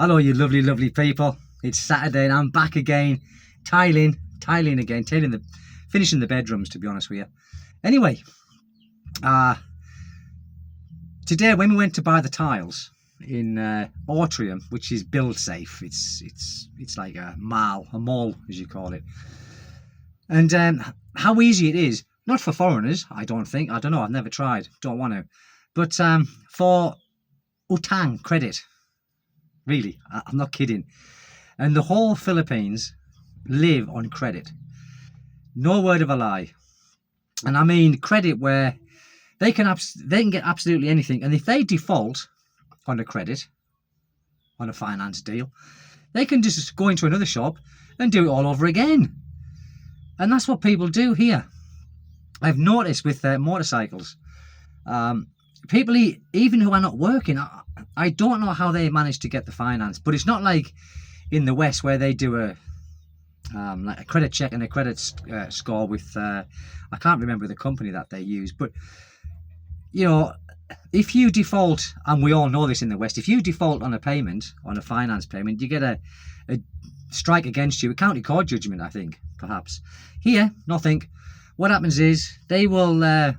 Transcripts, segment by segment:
Hello, you lovely, lovely people. It's Saturday and I'm back again, tiling again, finishing the bedrooms, to be honest with you. Anyway, today when we went to buy the tiles in Autrium, which is build safe, it's like a mall as you call it, and how easy it is, not for foreigners, I don't know, I've never tried, don't want to, but for Utang credit. Really, I'm not kidding. And the whole Philippines live on credit. No word of a lie. And I mean credit where they can get absolutely anything. And if they default on a credit, on a finance deal, they can just go into another shop and do it all over again. And that's what people do here. I've noticed with motorcycles. People even who are not working, I don't know how they manage to get the finance, but it's not like in the West where they do like a credit check and a credit score with I can't remember the company that they use, but you know, if you default, and we all know this in the West, if you default on a payment, on a finance payment, you get a strike against you, a county court judgment, I think, perhaps. Here, nothing. What happens is they will and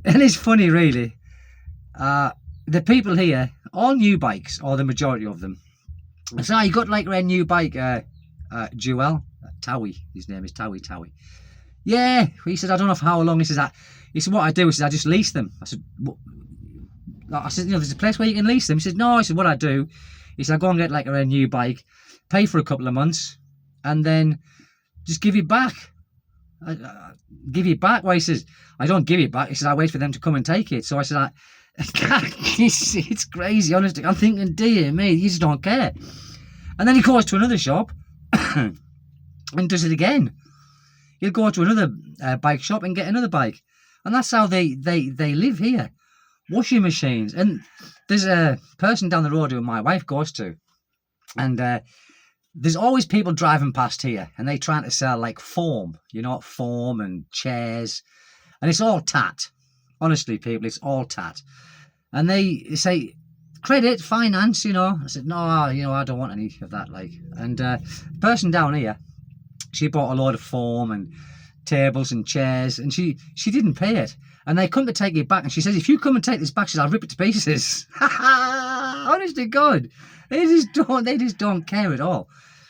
it's funny really, the people here, all new bikes, or the majority of them. So you got like a new bike, Jewel, Towie, his name is Towie. Yeah, he says, I don't know for how long. He says, what I do is I just lease them. I said, you know, there's a place where you can lease them. He said, no. I said, what I do is I go and get like a new bike, pay for a couple of months, and then just give it back. Give it back. Well, he says, I don't give it back. He says, I wait for them to come and take it. So I said, it's crazy, honestly. I'm thinking, dear me, you just don't care. And then he goes to another shop and does it again. He'll go to another bike shop and get another bike. And that's how they live here. Washing machines. And there's a person down the road who my wife goes to. And there's always people driving past here. And they trying to sell like foam. You know, foam and chairs. And it's all tat. Honestly, people, it's all tat. And they say, credit, finance, you know. I said, no, you know, I don't want any of that, like. And the person down here, she bought a load of foam and tables and chairs, and she didn't pay it. And they come to take it back, and she says, if you come and take this back, she says, I'll rip it to pieces. Honest to God. They just don't care at all,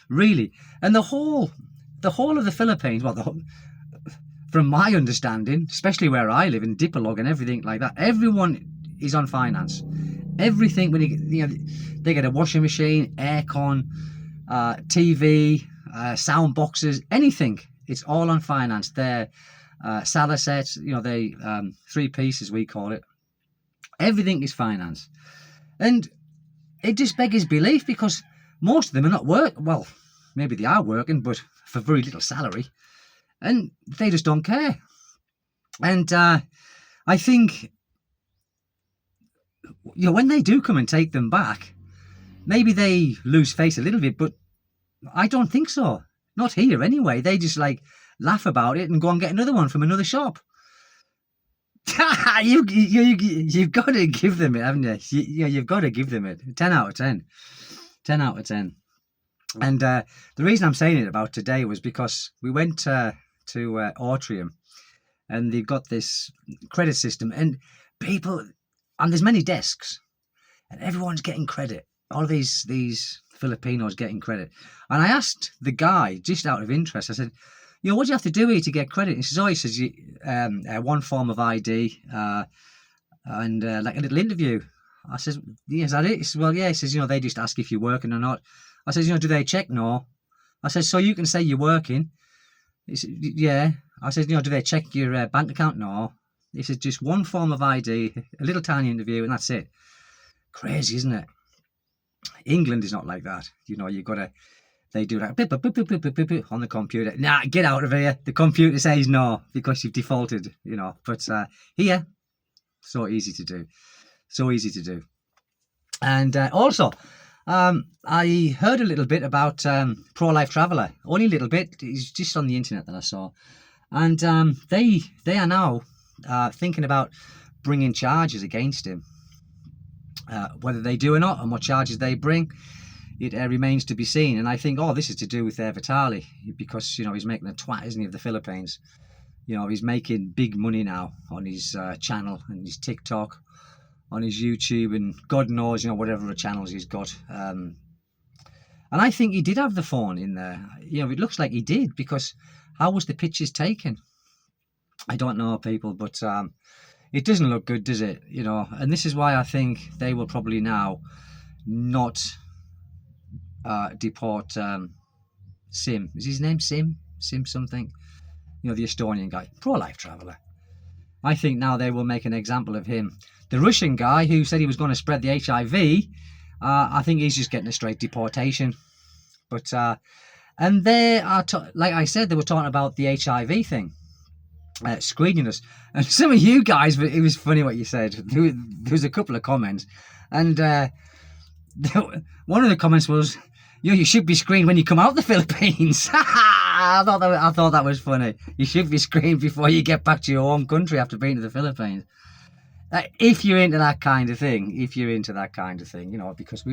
really. And the whole of the Philippines, well, from my understanding, especially where I live in Dipolog and everything like that, everyone is on finance. Everything, when you know, they get a washing machine, aircon, TV, sound boxes, anything, it's all on finance. Their sala sets, you know, they 3 pieces we call it. Everything is finance, and it just beggars belief because most of them are not well, maybe they are working, but for very little salary. And they just don't care. And I think, you know, when they do come and take them back, maybe they lose face a little bit, but I don't think so. Not here anyway. They just like laugh about it and go and get another one from another shop. You've got to give them it, haven't you? You've got to give them it. 10 out of 10. 10 out of 10. And the reason I'm saying it about today was because we went to Autrium, and they've got this credit system, and people, and there's many desks, and everyone's getting credit. All these Filipinos getting credit. And I asked the guy, just out of interest, I said, you know, what do you have to do here to get credit? He says, one form of ID and like a little interview. I says, yeah, is that it? He says, well, yeah. He says, you know, they just ask if you're working or not. I says, you know, do they check? No. I says, so you can say you're working. He said, yeah. I said, you know, do they check your bank account? No. He said, just one form of ID, a little tiny interview, and that's it. Crazy, isn't it? England is not like that. You know, they do like beep, beep, beep, beep, beep, beep, on the computer. Nah, get out of here. The computer says no because you've defaulted, you know. But here, so easy to do. So easy to do. And also, I heard a little bit about Pro-Life Traveller. Only a little bit. It's just on the internet that I saw. And they are now thinking about bringing charges against him. Whether they do or not, and what charges they bring. it remains to be seen. And I think, oh, this is to do with Vitali, because, you know, he's making a twat, isn't he, of the Philippines. You know, he's making big money now on his channel and his TikTok, on his YouTube, and God knows, you know, whatever other channels he's got. And I think he did have the phone in there. You know, it looks like he did, because how was the pictures taken? I don't know, people, but it doesn't look good, does it? You know, and this is why I think they will probably now not deport Sim. Is his name Sim? Sim something? You know, the Estonian guy, pro-life traveller. I think now they will make an example of him. The Russian guy who said he was going to spread the HIV, I think he's just getting a straight deportation. But and they are, like I said, they were talking about the HIV thing, screening us. And some of you guys, it was funny what you said. There was a couple of comments, and one of the comments was, you should be screened when you come out the Philippines. I thought that was funny. You should be screened before you get back to your home country after being to the Philippines. If you're into that kind of thing, you know, because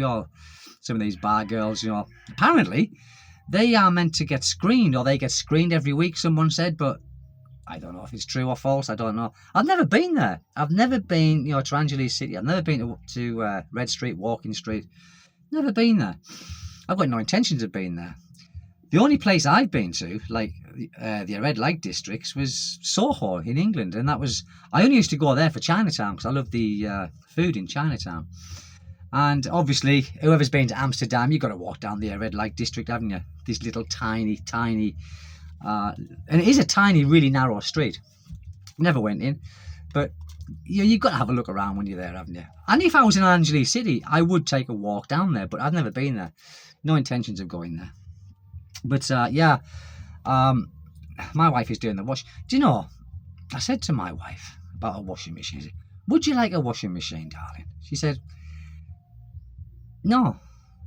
some of these bar girls, you know, apparently they are meant to get screened, or they get screened every week, someone said, but I don't know if it's true or false. I don't know. I've never been there. I've never been, you know, to Angeles City. I've never been to Red Street, Walking Street. Never been there. I've got no intentions of being there. The only place I've been to, like the red light districts, was Soho in England, and that was, I only used to go there for Chinatown because I love the food in Chinatown. And obviously, whoever's been to Amsterdam, you've got to walk down the red light district, haven't you? This little tiny, and it is a tiny, really narrow street. Never went in, but you've got to have a look around when you're there, haven't you? And if I was in Angeles City, I would take a walk down there, but I've never been there. No intentions of going there. But yeah, my wife is doing the wash. Do you know, I said to my wife about a washing machine, I said, would you like a washing machine, darling? She said, no.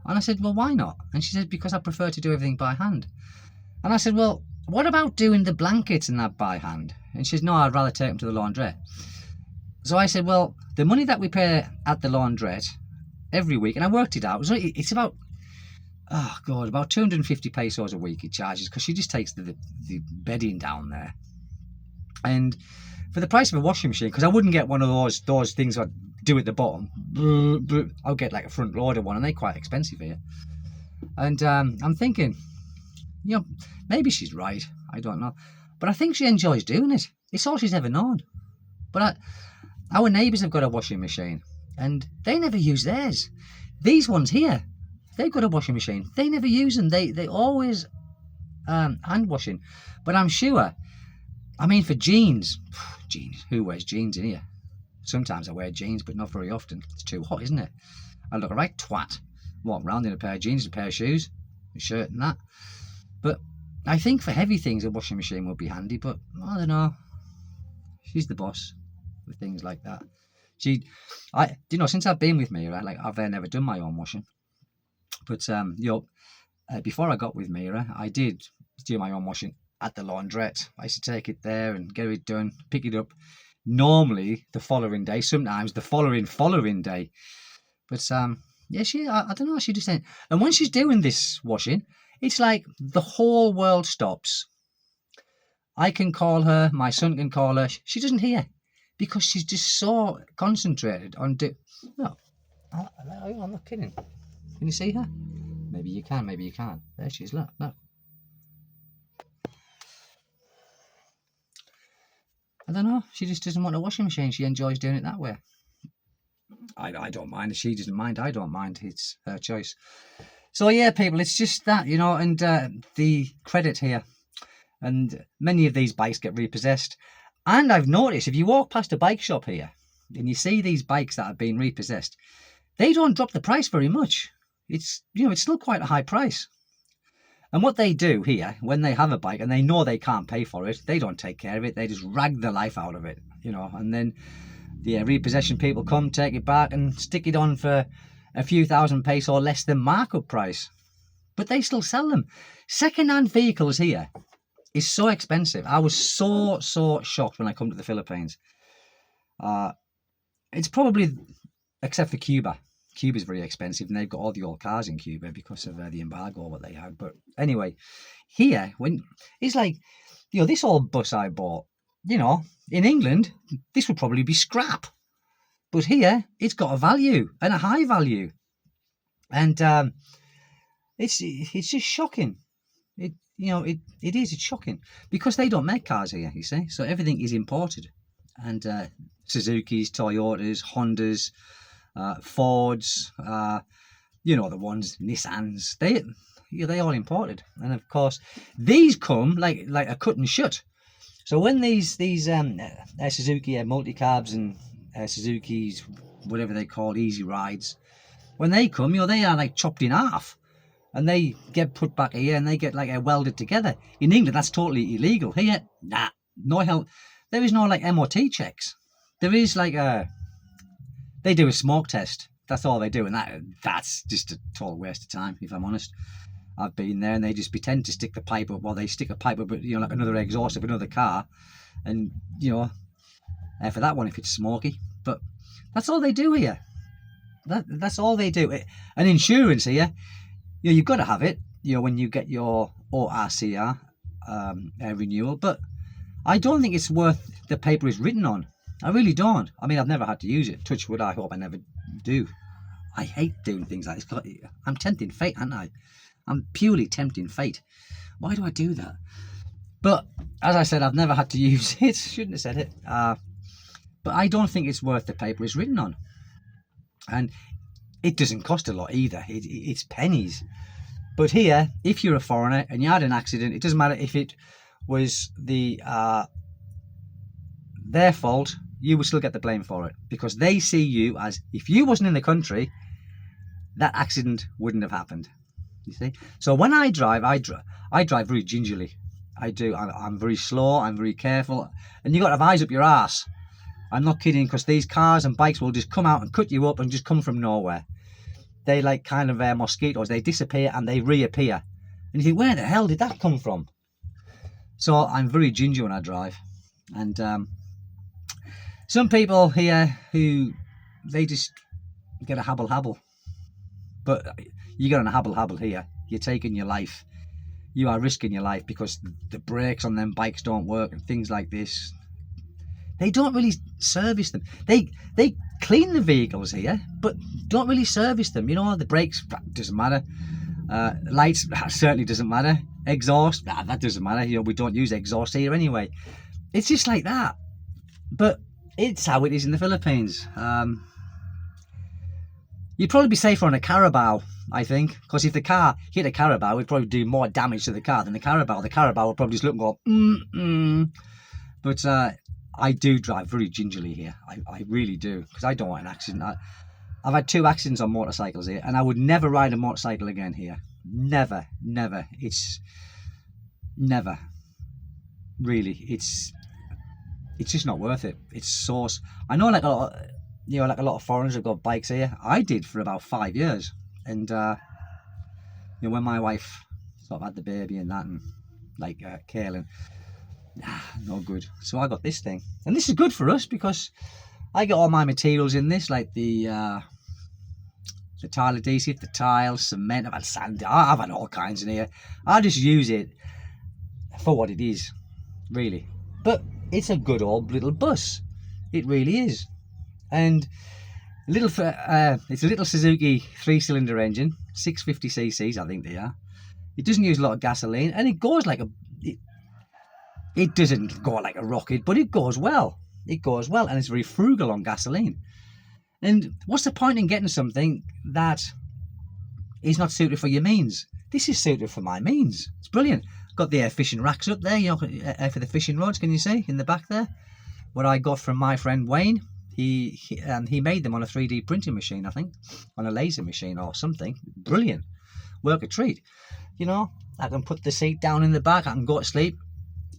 And I said, well, why not? And she said, because I prefer to do everything by hand. And I said, well, what about doing the blankets and that by hand? And she said, no, I'd rather take them to the laundrette. So I said, well, the money that we pay at the laundrette every week, and I worked it out, it's about, oh God, about 250 pesos a week it charges, because she just takes the bedding down there. And for the price of a washing machine, because I wouldn't get one of those things I do at the bottom, I'll get like a front loader one, and they're quite expensive here. And I'm thinking, you know, maybe she's right, I don't know, but I think she enjoys doing it. It's all she's ever known. But our neighbours have got a washing machine, and they never use theirs. These ones here, they've got a washing machine. They never use them. They always hand washing. But I'm sure, I mean, for jeans, who wears jeans in here? Sometimes I wear jeans, but not very often. It's too hot, isn't it? I look a right twat. Walk around in a pair of jeans, a pair of shoes, a shirt and that. But I think for heavy things, a washing machine would be handy. But I don't know. She's the boss with things like that. You know, since I've been with Mira, like, I've never done my own washing. But you know, before I got with Mira, I did do my own washing at the laundrette. I used to take it there and get it done, pick it up. Normally the following day, sometimes the following day. But yeah, I don't know, she just ain't. And when she's doing this washing, it's like the whole world stops. I can call her, my son can call her, she doesn't hear, because she's just so concentrated on No, I'm not kidding. Can you see her? Maybe you can, maybe you can't. There she is, look. I don't know, she just doesn't want a washing machine. She enjoys doing it that way. I don't mind. If she doesn't mind, I don't mind. It's her choice. So yeah, people, it's just that, you know, and the credit here. And many of these bikes get repossessed. And I've noticed, if you walk past a bike shop here and you see these bikes that have been repossessed, they don't drop the price very much. It's, you know, it's still quite a high price. And what they do here, when they have a bike and they know they can't pay for it, they don't take care of it. They just rag the life out of it, you know. And then the repossession people come, take it back and stick it on for a few thousand pesos or less than markup price. But they still sell them. Second-hand vehicles here is so expensive. I was so shocked when I come to the Philippines. It's probably, except for Cuba. Cuba's very expensive, and they've got all the old cars in Cuba because of the embargo what they had. But anyway, here when it's like, this old bus I bought, in England this would probably be scrap, but here it's got a value and a high value, and it's just shocking. It's shocking because they don't make cars here, you see, so everything is imported, and Suzuki's, Toyotas, Hondas, Fords, the ones, Nissans, they all imported, and of course these come like a cut and shut. So when these Suzuki multicabs and Suzuki's, whatever they call, easy rides, when they come, they are like chopped in half, and they get put back here and they get like welded together. In England, that's totally illegal. Here, nah, no help. There is no like MOT checks. There is like they do a smoke test. That's all they do, and that's just a total waste of time, if I'm honest. I've been there, and they just pretend to stick the pipe up. Well, they stick a pipe up, but like another exhaust of another car, and for that one if it's smoky. But that's all they do here. That's all they do. And insurance here, you've got to have it. When you get your ORCR renewal, but I don't think it's worth the paper it's written on. I really don't. I mean, I've never had to use it. Touch wood. I hope I never do. I hate doing things like this. I'm tempting fate, aren't I? I'm purely tempting fate. Why do I do that? But as I said, I've never had to use it. Shouldn't have said it. But I don't think it's worth the paper it's written on. And it doesn't cost a lot either. It's pennies. But here, if you're a foreigner and you had an accident, it doesn't matter if it was their fault, you will still get the blame for it, because they see you as, if you wasn't in the country, that accident wouldn't have happened. You see? So when I drive very gingerly. I do. I'm very slow. I'm very careful. And you got to have eyes up your arse. I'm not kidding, because these cars and bikes will just come out and cut you up and just come from nowhere. They like kind of mosquitoes. They disappear and they reappear. And you think, where the hell did that come from? So I'm very ginger when I drive. And some people here they just get a habble. But you get on a habble here, you're taking your life. You are risking your life, because the brakes on them bikes don't work and things like this. They don't really service them. They clean the vehicles here, but don't really service them. The brakes, doesn't matter. Lights, certainly doesn't matter. Exhaust, that doesn't matter. We don't use exhaust here anyway. It's just like that. But it's how it is in the Philippines. You'd probably be safer on a Carabao, I think, because if the car hit a Carabao, it'd probably do more damage to the car than the Carabao. The Carabao would probably just look and go, But I do drive very gingerly here. I really do, because I don't want an accident. I've had 2 accidents on motorcycles here, and I would never ride a motorcycle again here. Never. It's never. Really, it's just not worth it. It's so. I know, like a lot of foreigners have got bikes here. I did for about 5 years, and when my wife sort of had the baby and that, and like Kaylin, no good. So I got this thing, and this is good for us because I get all my materials in this, like the tile adhesive, the tiles, cement. I've had sand. I've had all kinds in here. I just use it for what it is, really. But it's a good old little bus. It really is. And it's a little Suzuki 3-cylinder engine, 650 cc's, I think they are. It doesn't use a lot of gasoline, and it goes like it doesn't go like a rocket, but it goes well. It goes well, and it's very frugal on gasoline. And what's the point in getting something that is not suited for your means? This is suited for my means. It's brilliant. Got the air fishing racks up there, air for the fishing rods. Can you see in the back there? What I got from my friend Wayne. He made them on a 3D printing machine, I think, on a laser machine or something. Brilliant. Work a treat. I can put the seat down in the back. I can go to sleep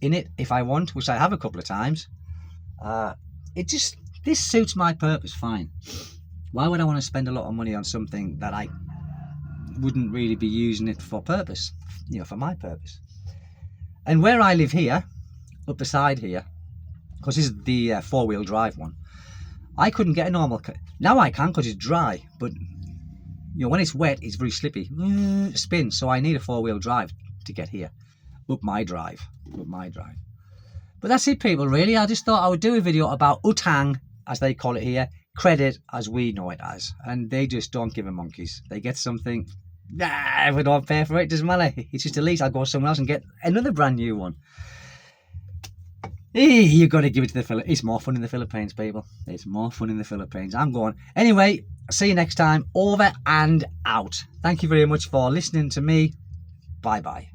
in it if I want, which I have a couple of times. This suits my purpose fine. Why would I want to spend a lot of money on something that I wouldn't really be using it for purpose, for my purpose? And where I live here, up the side here, because this is the 4-wheel drive one, I couldn't get a normal car. Now I can, because it's dry, but You know, when it's wet, it's very slippy. Spin. So I need a 4-wheel drive to get here. Up my drive. But that's it, people, really. I just thought I would do a video about Utang, as they call it here, credit as we know it as. And they just don't give a monkeys. They get something, if we don't pay for it, doesn't matter. It's just at least I'll go somewhere else and get another brand new one. You got to give it to the Philippines. It's more fun in the Philippines, people. It's more fun in the Philippines. I'm going. Anyway, see you next time. Over and out. Thank you very much for listening to me. Bye-bye.